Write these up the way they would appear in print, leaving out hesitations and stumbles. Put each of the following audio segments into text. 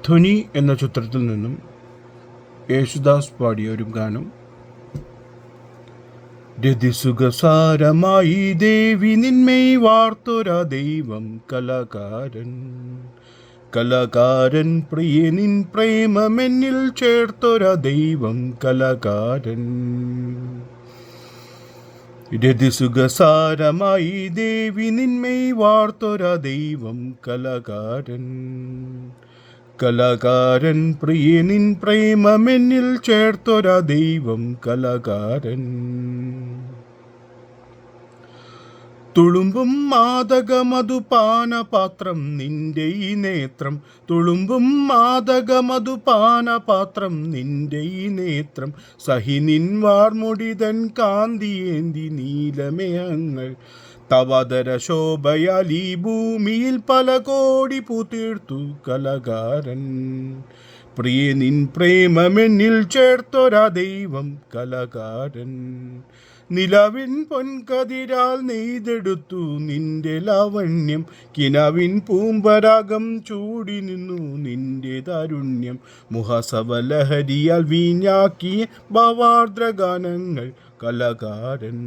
ധ്വനി എന്ന ചിത്രത്തിൽ നിന്നും യേശുദാസ് പാടിയ ഒരു ഗാനം. രതിസുഖസാരമായി ദേവി നിന്മേയ് വാർത്തൊര ദൈവം കലാകാരൻ. കലാകാരൻ പ്രിയനിൻ പ്രേമമെന്നിൽ ചേർത്തൊര ദൈവം കലാകാരൻ. രതിസുഖസാരമായി ദേവി നിന്മേയ് വാർത്തൊര ദൈവം കലാകാരൻ. കലാകാരൻ പ്രിയനിൻ പ്രേമമെന്നിൽ ചേർത്തൊര ദൈവം കലാകാരൻ. തുളുമ്പും മാദകമധുപാനപാത്രം നിന്റെ ഈ നേത്രം. തുളുമ്പും മാദകമധുപാനപാത്രം നിന്റെ ഈ നേത്രം. സഹിനിൻ വാർമുടിതൻ കാന്തിയേന്തി നീലമേഘങ്ങൾ. തവതര ശോഭയാൽ ഈ ഭൂമിയിൽ പല കോടി പൂത്തീർത്തു കലാകാരൻ. പ്രിയനിൻ പ്രേമമെന്നിൽ ചേർത്തൊര ദൈവം കലാകാരൻ. നിലവിൻ പൊൻകതിരാൽ നെയ്തെടുത്തു നിന്റെ ലാവണ്യം. കിനാവിൻ പൂമ്പരാഗം ചൂടി നിന്നു നിന്റെ താരുണ്യം. മുഹസവലഹരിയാൽ വീഞ്ഞാക്കിയ ഭാവാർദ്രഗാനങ്ങൾ കലാകാരൻ.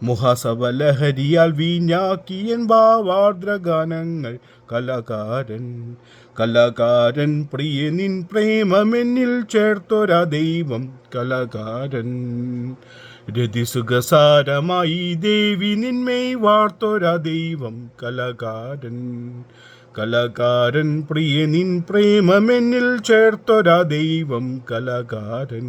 മുഹസവലഹരിയാൽ വീഞ്ഞാക്കിയ ഭാവാർദ്രഗാനങ്ങൾ കലാകാരൻ. കലാകാരൻ പ്രിയനിൻ പ്രേമമെന്നിൽ ചേർത്തൊര ദൈവം കലാകാരൻ. രതിസുഖസാരമായി ദേവി നിന്മേയ് വാർത്തൊര ദൈവം കലാകാരൻ. കലാകാരൻ പ്രിയനിൻ പ്രേമമെന്നിൽ ചേർത്തൊര ദൈവം കലാകാരൻ.